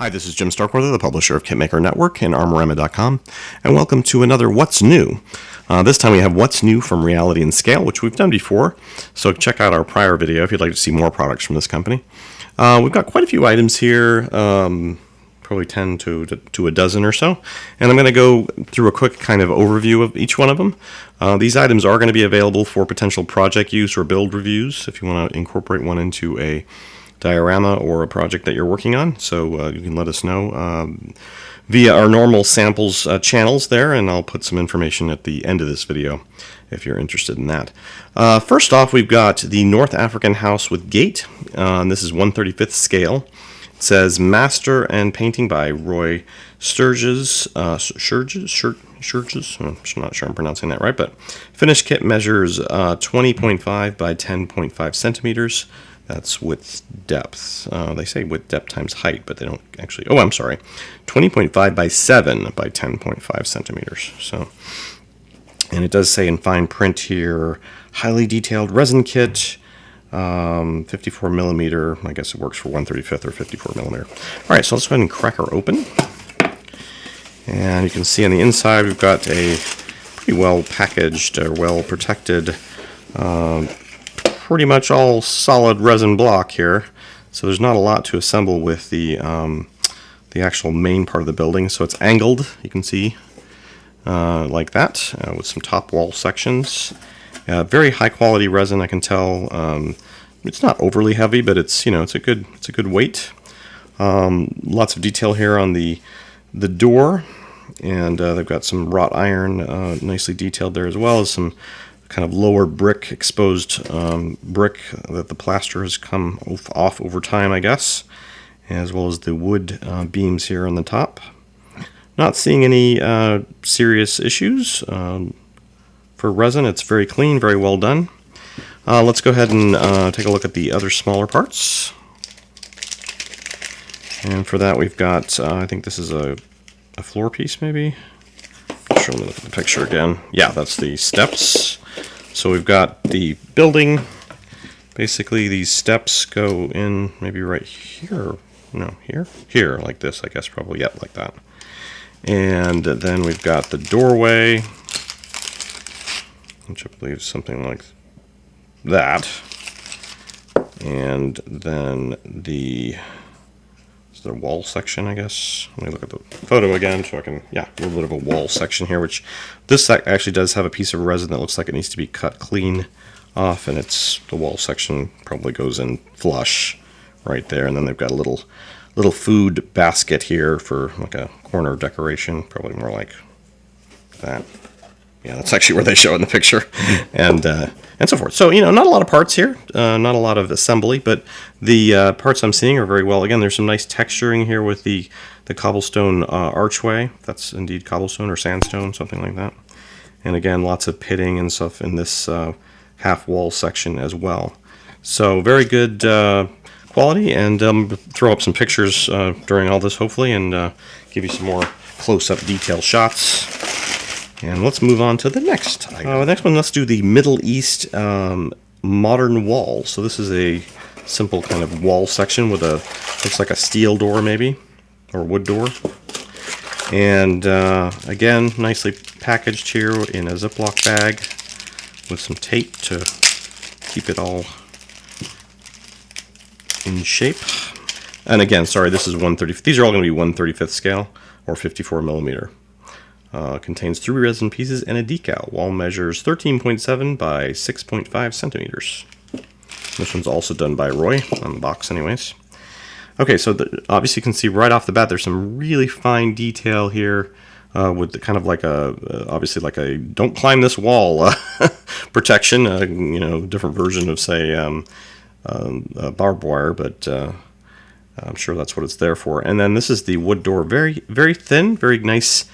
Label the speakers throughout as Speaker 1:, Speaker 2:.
Speaker 1: Hi, this is Jim Starkweather, the publisher of Kitmaker Network and Armorama.com, and welcome to another What's New. This time we have What's New from Reality and Scale, which we've done before, so check out our prior video if you'd like to see more products from this company. We've got quite a few items here, probably 10 to a dozen or so, and I'm going to go through a quick kind of overview of each one of them. These items are going to be available for potential project use or build reviews if you want to incorporate one into a diorama or a project that you're working on, so you can let us know via our normal samples channels there, and I'll put some information at the end of this video if you're interested in that. First off, we've got the North African house with gate, and this is 1/35th scale. It says Master and Painting by Roy Sturges. Sturges? I'm not sure I'm pronouncing that right, but finished kit measures 20.5 by 10.5 centimeters. That's width depth. They say width depth times height, but they don't actually. Oh, I'm sorry. 20.5 by 7 by 10.5 centimeters. So, and it does say in fine print here, highly detailed resin kit, 54 millimeter. I guess it works for 1/35 or 54 millimeter. All right, so let's go ahead and crack her open. And you can see on the inside we've got a pretty well packaged, well protected. Pretty much all solid resin block here, so there's not a lot to assemble with the actual main part of the building. So it's angled, you can see, like that, with some top wall sections. Very high quality resin, I can tell. It's not overly heavy, but it's it's a good weight. Lots of detail here on the door, and they've got some wrought iron, nicely detailed there, as well as some kind of lower brick, exposed brick that the plaster has come off over time, I guess, as well as the wood beams here on the top. Not seeing any serious issues for resin. It's very clean, very well done. Let's go ahead and take a look at the other smaller parts. And for that we've got, I think this is a floor piece maybe. Let me look at the picture again. Yeah, that's the steps. So we've got the building. Basically, these steps go in maybe right here. No, here, like this, I guess, probably. Yep, like that. And then we've got the doorway, which I believe is something like that. And then the wall section, I guess. Let me look at the photo again so I can, yeah, a little bit of a wall section here, which this actually does have a piece of resin that looks like it needs to be cut clean off, and the wall section probably goes in flush right there. And then they've got a little food basket here for like a corner decoration, probably more like that. Yeah, that's actually where they show it in the picture, and so forth. So, not a lot of parts here, not a lot of assembly, but the parts I'm seeing are very well. Again, there's some nice texturing here with the cobblestone archway. That's indeed cobblestone or sandstone, something like that. And again, lots of pitting and stuff in this half wall section as well. So very good quality, and throw up some pictures during all this, hopefully, and give you some more close-up detail shots. And let's move on to the next item. The next one, let's do the Middle East modern wall. So this is a simple kind of wall section with looks like a steel door maybe, or wood door. And again, nicely packaged here in a Ziploc bag with some tape to keep it all in shape. And again, sorry, this is 1/30. These are all going to be 1/35th scale or 54 millimeter. Contains 3 resin pieces and a decal. Wall measures 13.7 by 6.5 centimeters. This one's also done by Roy, on the box anyways. Okay, so obviously you can see right off the bat there's some really fine detail here with the kind of like obviously like a don't climb this wall protection, different version of, say, barbed wire, but I'm sure that's what it's there for. And then this is the wood door, very, very thin, very nice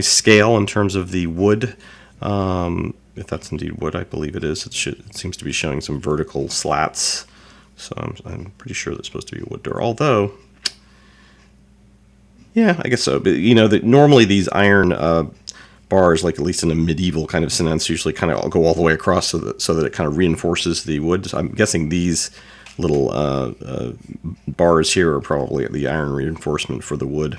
Speaker 1: scale in terms of the wood. If that's indeed wood, I believe it is. It seems to be showing some vertical slats, so I'm pretty sure that's supposed to be a wood door. Although, yeah, I guess so. But normally these iron bars, like at least in a medieval kind of sense, usually kind of go all the way across so that it kind of reinforces the wood. So I'm guessing these little bars here are probably the iron reinforcement for the wood,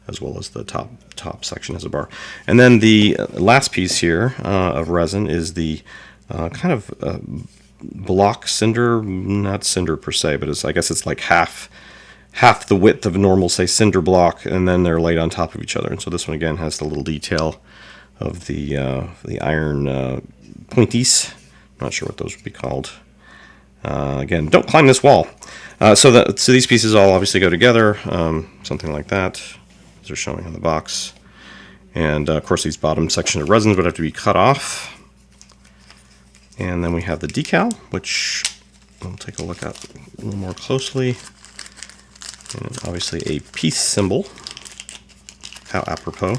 Speaker 1: as well as the top section has a bar. And then the last piece here of resin is the kind of block cinder, not cinder per se, but I guess it's like half the width of a normal, say, cinder block, and then they're laid on top of each other. And so this one again has the little detail of the iron pointies. I'm not sure what those would be called. Again, don't climb this wall. So these pieces all obviously go together, something like that. These are showing on the box. And of course these bottom section of resins would have to be cut off. And then we have the decal, which we'll take a look at a little more closely. And obviously a peace symbol. How apropos.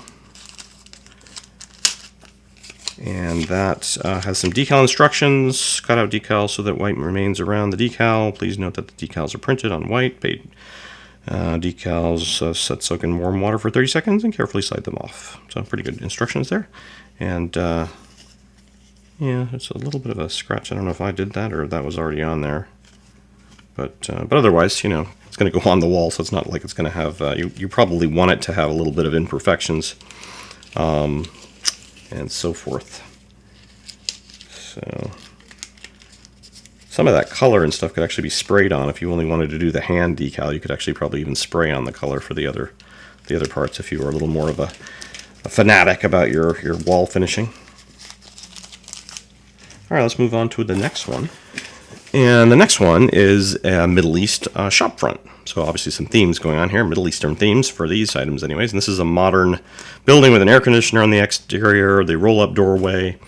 Speaker 1: And that has some decal instructions, cutout decals so that white remains around the decal. Please note that the decals are printed on white. Decals set soak in warm water for 30 seconds and carefully slide them off. So pretty good instructions there. And yeah, it's a little bit of a scratch. I don't know if I did that or if that was already on there. But otherwise, you know, it's going to go on the wall, so it's not like it's going to have, you probably want it to have a little bit of imperfections. And so forth. So some of that color and stuff could actually be sprayed on. If you only wanted to do the hand decal, you could actually probably even spray on the color for the other parts if you were a little more of a fanatic about your wall finishing. All right, let's move on to the next one. And the next one is a Middle East shop front. So obviously some themes going on here, Middle Eastern themes for these items anyways. And this is a modern building with an air conditioner on the exterior, the roll-up doorway,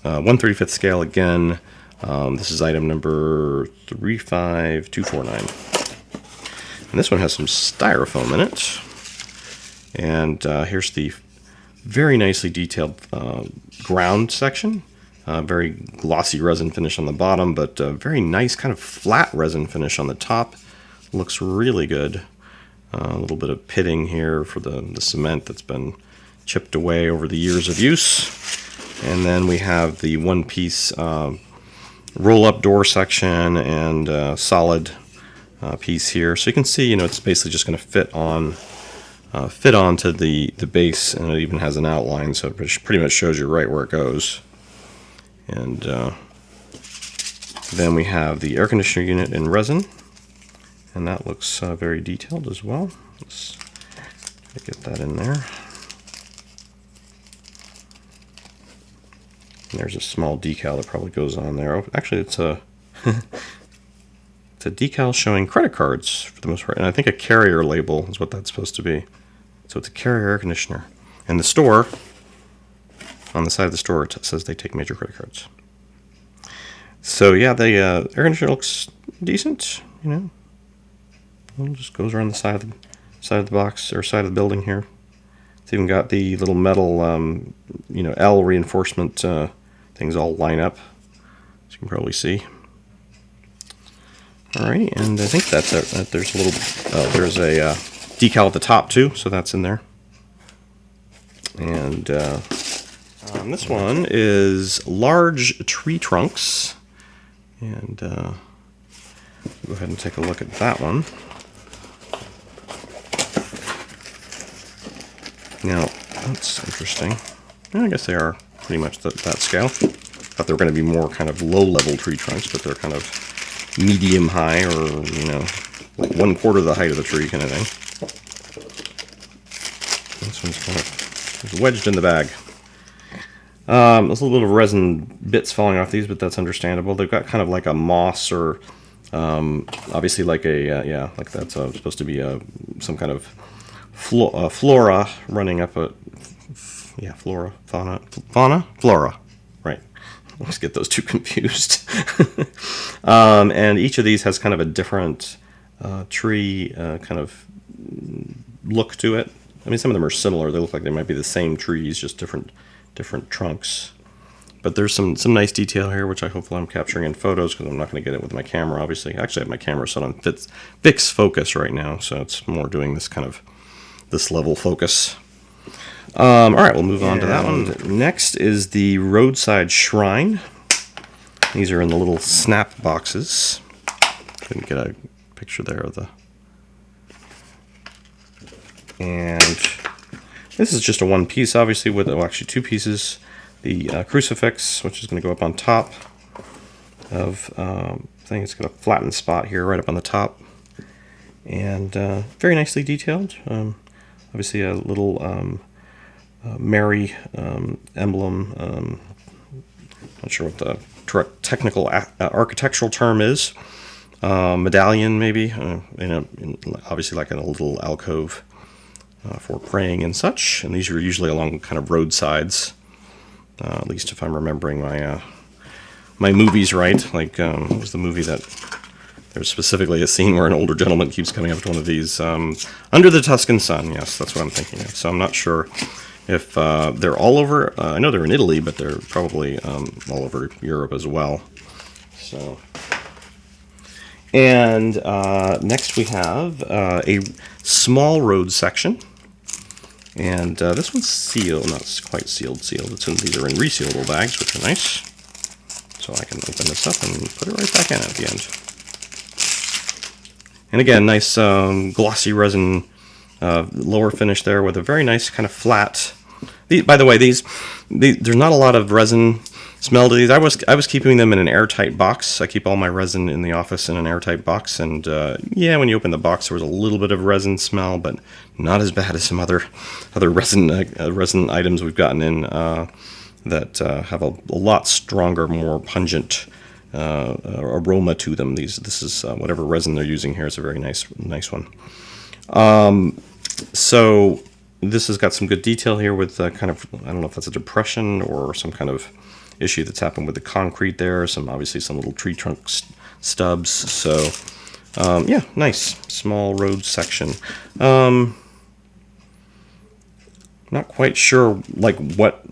Speaker 1: 1/35th scale again. This is item number 35249. And this one has some styrofoam in it. And here's the very nicely detailed ground section. Very glossy resin finish on the bottom, but very nice kind of flat resin finish on the top. Looks really good. A little bit of pitting here for the cement that's been chipped away over the years of use. And then we have the one-piece roll-up door section and solid piece here. So you can see, you know, it's basically just going to fit onto the base, and it even has an outline, so it pretty much shows you right where it goes. And then we have the air conditioner unit in resin, and that looks very detailed as well. Let's get that in there. And there's a small decal that probably goes on there. Oh, actually, it's a it's a decal showing credit cards for the most part, and I think a carrier label is what that's supposed to be. So it's a carrier air conditioner, and the store, on the side of the store, it says they take major credit cards. So yeah, the air conditioner looks decent, you know. It just goes around the side of the box, or side of the building here. It's even got the little metal, you know, L reinforcement things all line up, as you can probably see. Alrighty, and I think that's it. There's a little, there's a decal at the top too, so that's in there. And this one is large tree trunks, and go ahead and take a look at that one. Now, that's interesting. I guess they are pretty much that scale. Thought they were going to be more kind of low-level tree trunks, but they're kind of medium-high, or, you know, like 1/4 the height of the tree kind of thing. This one's kind of wedged in the bag. There's a little bit of resin bits falling off these, but that's understandable. They've got kind of like a moss, or obviously like a, yeah, like that's supposed to be some kind of flora running up a, yeah, flora, flora, right. I always get those two confused. And each of these has kind of a different tree kind of look to it. I mean, some of them are similar. They look like they might be the same trees, just different trunks. But there's some nice detail here, which I'm capturing in photos, because I'm not going to get it with my camera, obviously. Actually, I have my camera set on fixed focus right now, so it's more doing this kind of this level focus. All right, we'll move on to that one. Next is the Roadside Shrine. These are in the little snap boxes. Couldn't get a picture there of the... And this is just a one piece, obviously, with, well, actually two pieces. The crucifix, which is going to go up on top of thing. It's got a flattened spot here right up on the top. And very nicely detailed. Obviously a little Mary emblem. Not sure what the technical architectural term is. Medallion, maybe. Obviously like in a little alcove for praying and such. And these are usually along kind of roadsides. At least if I'm remembering my movies right. Like, what was the movie that... There's specifically a scene where an older gentleman keeps coming up to one of these. Under the Tuscan Sun, yes, that's what I'm thinking of. So I'm not sure if they're all over. I know they're in Italy, but they're probably all over Europe as well. So, and next we have a small road section. And this one's sealed, not quite sealed. These are in resealable bags, which are nice. So I can open this up and put it right back in at the end. And again, nice glossy resin lower finish there with a very nice kind of flat. By the way, these there's not a lot of resin smell to these. I was keeping them in an airtight box. I keep all my resin in the office in an airtight box, and yeah, when you open the box, there was a little bit of resin smell, but not as bad as some other resin items we've gotten in that have a lot stronger, more pungent aroma to them. This is whatever resin they're using here is a very nice one. So this has got some good detail here with kind of, I don't know if that's a depression or some kind of issue that's happened with the concrete there. Obviously some little tree trunk stubs. So yeah, nice small road section. Not quite sure like what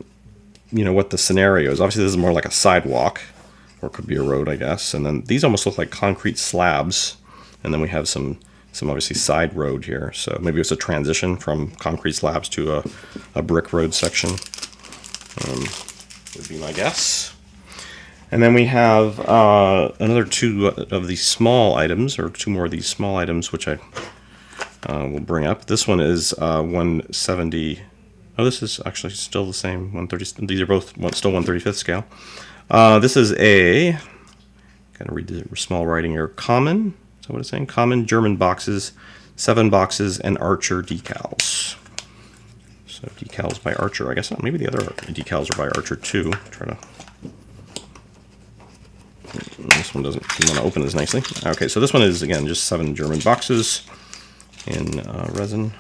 Speaker 1: the scenario is. Obviously this is more like a sidewalk. Or it could be a road, I guess. And then these almost look like concrete slabs. And then we have some obviously side road here. So maybe it's a transition from concrete slabs to a brick road section. Would be my guess. And then we have another two of these small items, or two more of these small items, which I will bring up. This one is 170. Oh, this is actually still the same 130. These are both still 1/35th scale. This is gotta read the small writing here, common, is that what it's saying? Common German boxes, 7 boxes, and Archer decals. So decals by Archer, I guess maybe the other decals are by Archer too. This one doesn't want to open as nicely. Okay, so this one is, again, just 7 German boxes in resin.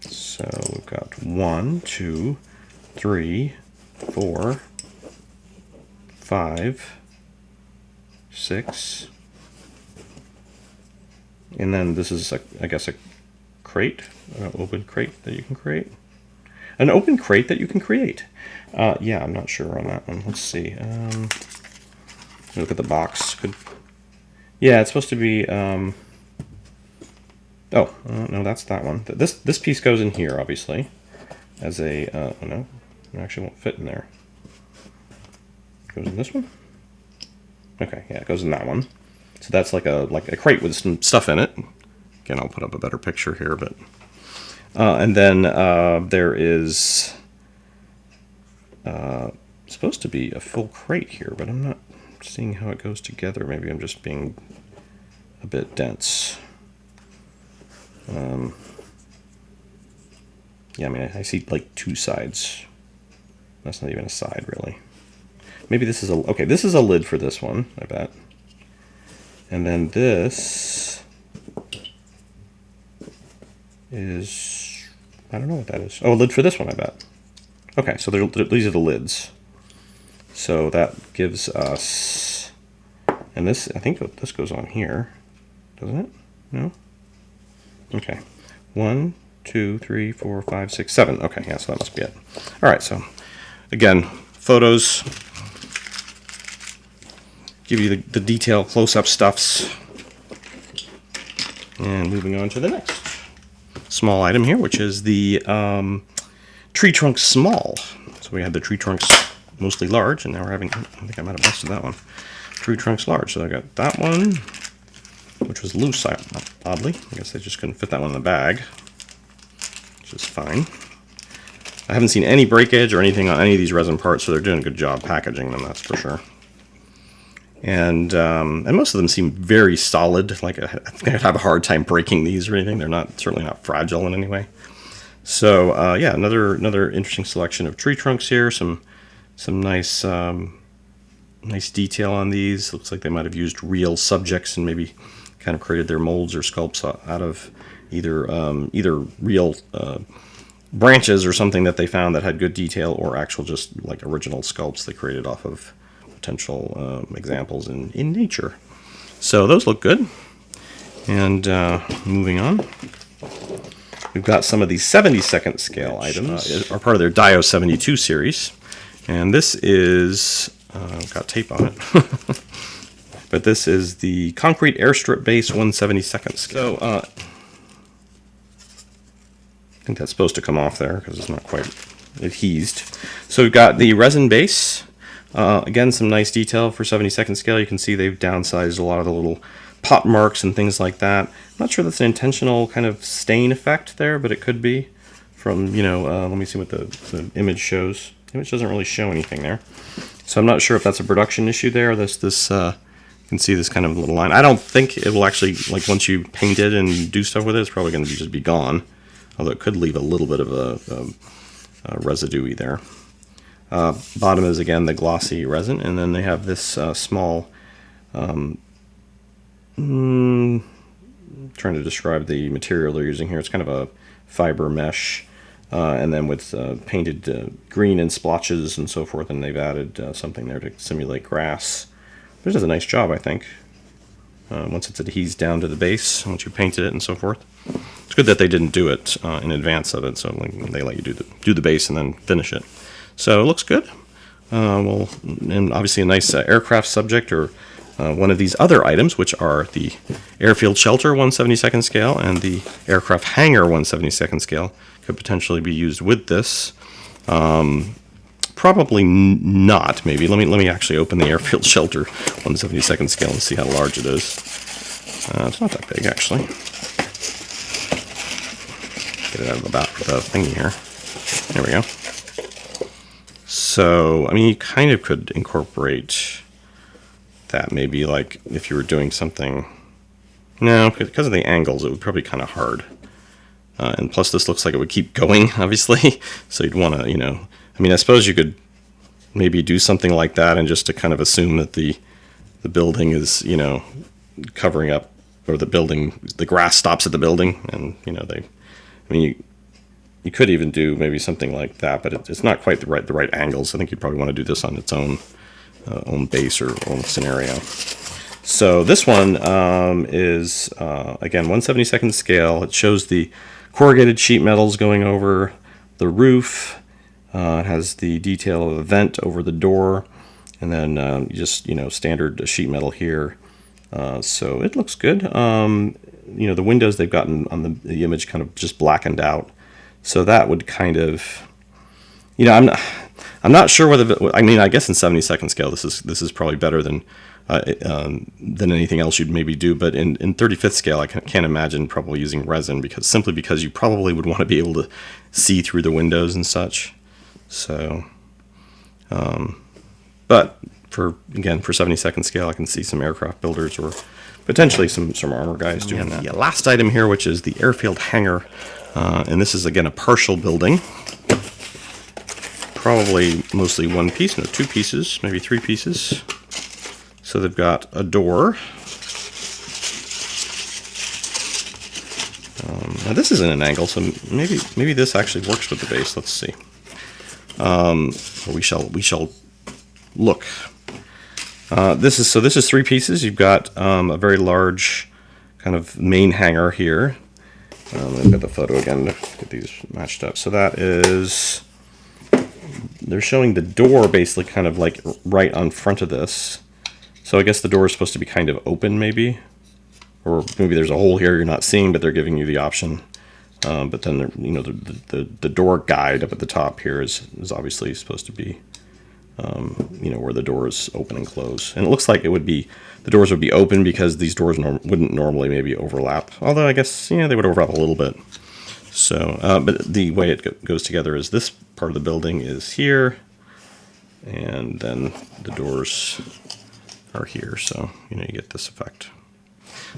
Speaker 1: So we've got 1, 2, 3, 4, 5, 6, and then this is, I guess, a crate, an open crate that you can create. An open crate that you can create. Yeah, I'm not sure on that one. Let's see. Look at the box. Yeah, it's supposed to be. Oh, no, that's that one. This piece goes in here, obviously, as a, no, it actually won't fit in there. It goes in this one? Okay, yeah, it goes in that one. So that's like a crate with some stuff in it. Again, I'll put up a better picture here, but, and then there is supposed to be a full crate here, but I'm not seeing how it goes together. Maybe I'm just being a bit dense. Yeah, I mean, I see like 2 sides. That's not even a side, really. Maybe this is okay, this is a lid for this one, I bet. And then this is, I don't know what that is. Oh, a lid for this one, I bet. Okay, so these are the lids. So that gives us, and this, I think this goes on here, doesn't it? No? Okay, 1, 2, 3, 4, 5, 6, 7. Okay, yeah, so that must be it. All right, so again, photos give you the detail, close-up stuffs. And moving on to the next small item here, which is the tree trunk small. So we have the tree trunks mostly large, and now we're having, I think I might have busted that one, tree trunks large. So I got that one, which was loose, oddly. I guess they just couldn't fit that one in the bag, which is fine. I haven't seen any breakage or anything on any of these resin parts, so they're doing a good job packaging them, that's for sure. And most of them seem very solid. Like I think I'd have a hard time breaking these or anything. They're certainly not fragile in any way. So yeah, another interesting selection of tree trunks here. Some nice nice detail on these. Looks like they might have used real subjects and maybe kind of created their molds or sculpts out of either real branches or something that they found that had good detail, or actual just like original sculpts they created off of potential examples in nature. So those look good. And moving on, we've got some of these 72nd scale items are part of their Dio 72 series. And this is, got tape on it, but this is the concrete airstrip base 1/72 scale. So I think that's supposed to come off there because it's not quite adhesed. So we've got the resin base. Again, some nice detail for 72nd scale. You can see they've downsized a lot of the little pot marks and things like that. I'm not sure that's an intentional kind of stain effect there, but it could be from, you know, let me see what the image shows. The image doesn't really show anything there. So I'm not sure if that's a production issue there. You can see this kind of little line. I don't think it will actually, like once you paint it and do stuff with it, it's probably going to just be gone. Although it could leave a little bit of a residue there. Bottom is again the glossy resin, and then they have this small, trying to describe the material they're using here. It's kind of a fiber mesh, and then with painted green and splotches and so forth, and they've added something there to simulate grass. This does a nice job, I think. Once it's adhesed down to the base, once you painted it and so forth. It's good that they didn't do it in advance of it, so they let you do the base and then finish it. So it looks good. Well, and obviously a nice aircraft subject, or one of these other items, which are the Airfield shelter 1/72 scale and the aircraft hangar 1/72 scale, could potentially be used with this. Probably not. Maybe let me actually open the Airfield shelter 1/72 scale and see how large it is. It's not that big actually. Get it out of the thingy here. There we go. So, I mean, you kind of could incorporate that maybe, like, if you were doing something. No, because of the angles, it would probably be kind of hard. And plus, this looks like it would keep going, obviously. So you'd want to, you know, I mean, I suppose you could maybe do something like that and just to kind of assume that the building is, you know, covering up, or the grass stops at the building, and, you know, you could even do maybe something like that, but it's not quite the right angles. I think you'd probably want to do this on its own base or own scenario. So this one is again 1/72 scale. It shows the corrugated sheet metals going over the roof. It has the detail of a vent over the door, and then just, you know, standard sheet metal here. So it looks good. You know, the windows they've gotten on the image kind of just blackened out. So that would kind of, you know, I'm not sure whether, I mean, I guess in 72nd scale this is probably better than anything else you'd maybe do, but in 35th scale I can't imagine probably using resin, simply because you probably would want to be able to see through the windows and such. So, but for 72nd scale, I can see some aircraft builders or potentially some armor guys doing that. The last item here, which is the Airfield hangar. And this is, again, a partial building. Probably mostly one piece, no, two pieces, maybe three pieces. So they've got a door. Now this is in an angle, so maybe this actually works with the base. Let's see. We shall look. This is three pieces. You've got a very large kind of main hangar here. I've got the photo again to get these matched up. So that is, they're showing the door basically kind of like right on front of this. So I guess the door is supposed to be kind of open maybe. Or maybe there's a hole here you're not seeing, but they're giving you the option. But then, you know, the door guide up at the top here is obviously supposed to be you know, where the doors open and close. And it looks like it would be, the doors would be open because these doors wouldn't normally maybe overlap. Although I guess, yeah, they would overlap a little bit. So, but the way it goes together is this part of the building is here, and then the doors are here. So, you know, you get this effect.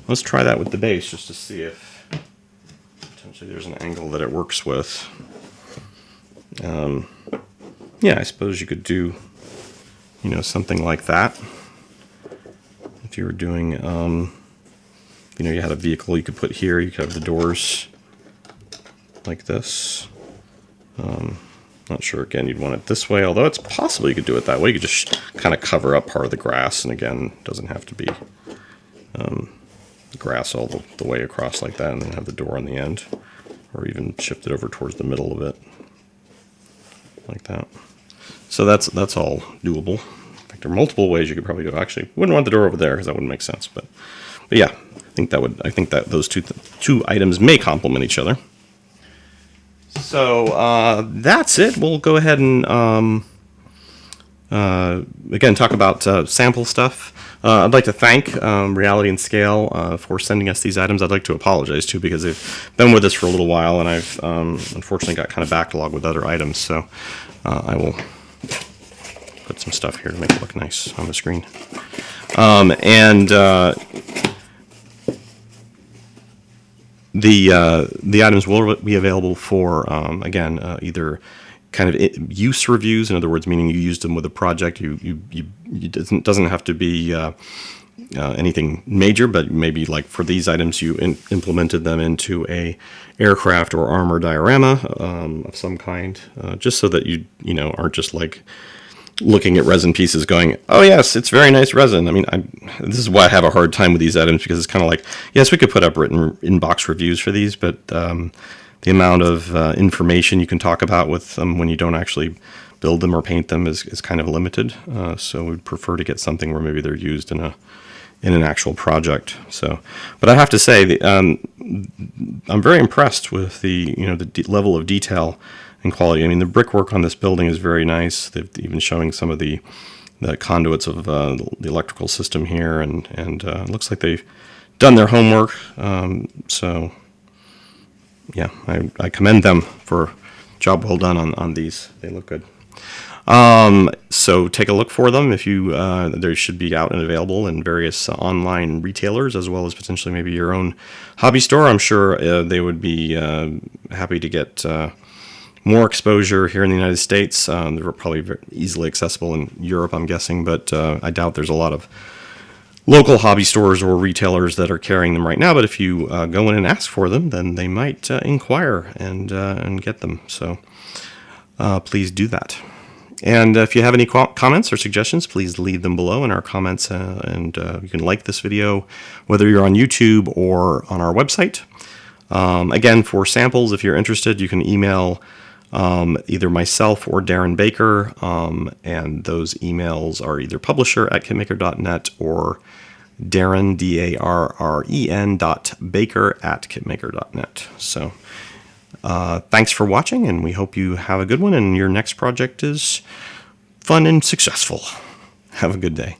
Speaker 1: Let's try that with the base just to see if potentially there's an angle that it works with. Yeah, I suppose you could do, you know, something like that. If you were doing, you know, you had a vehicle you could put here, you could have the doors like this. Not sure, again, you'd want it this way, although it's possible you could do it that way. You could just kind of cover up part of the grass, and again, it doesn't have to be grass all the way across like that, and then have the door on the end, or even shift it over towards the middle of it, like that. So that's all doable. In fact, there are multiple ways you could probably do. Actually, wouldn't want the door over there because that wouldn't make sense. But yeah, I think that those two items may complement each other. So that's it. We'll go ahead and again talk about sample stuff. I'd like to thank Reality and Scale for sending us these items. I'd like to apologize too, because they've been with us for a little while, and I've unfortunately got kind of backlogged with other items. So I will put some stuff here to make it look nice on the screen. The items will be available for, again, either kind of use reviews, in other words, meaning you used them with a project. It doesn't have to be anything major, but maybe like for these items, you implemented them into a aircraft or armor diorama of some kind, just so that you know, aren't just like looking at resin pieces going, oh yes, it's very nice resin. I mean, this is why I have a hard time with these items, because it's kind of like, yes, we could put up written in-box reviews for these, but the amount of information you can talk about with them when you don't actually build them or paint them is kind of limited. So we'd prefer to get something where maybe they're used in an actual project. So, but I have to say, I'm very impressed with the level of detail and quality. I mean, the brickwork on this building is very nice. They've even showing some of the conduits of the electrical system here, and it looks like they've done their homework. So, yeah, I commend them for a job well done on these. They look good. So take a look for them. If you they should be out and available in various online retailers, as well as potentially maybe your own hobby store. I'm sure they would be happy to get more exposure here in the United States. They're probably very easily accessible in Europe, I'm guessing, but I doubt there's a lot of local hobby stores or retailers that are carrying them right now. But if you go in and ask for them, then they might inquire and get them. So please do that. And if you have any comments or suggestions, please leave them below in our comments, and you can like this video, whether you're on YouTube or on our website. Again, for samples, if you're interested, you can email either myself or Darren Baker, and those emails are either publisher@kitmaker.net or Darren, DARREN .baker@kitmaker.net. So thanks for watching, and we hope you have a good one and your next project is fun and successful. Have a good day.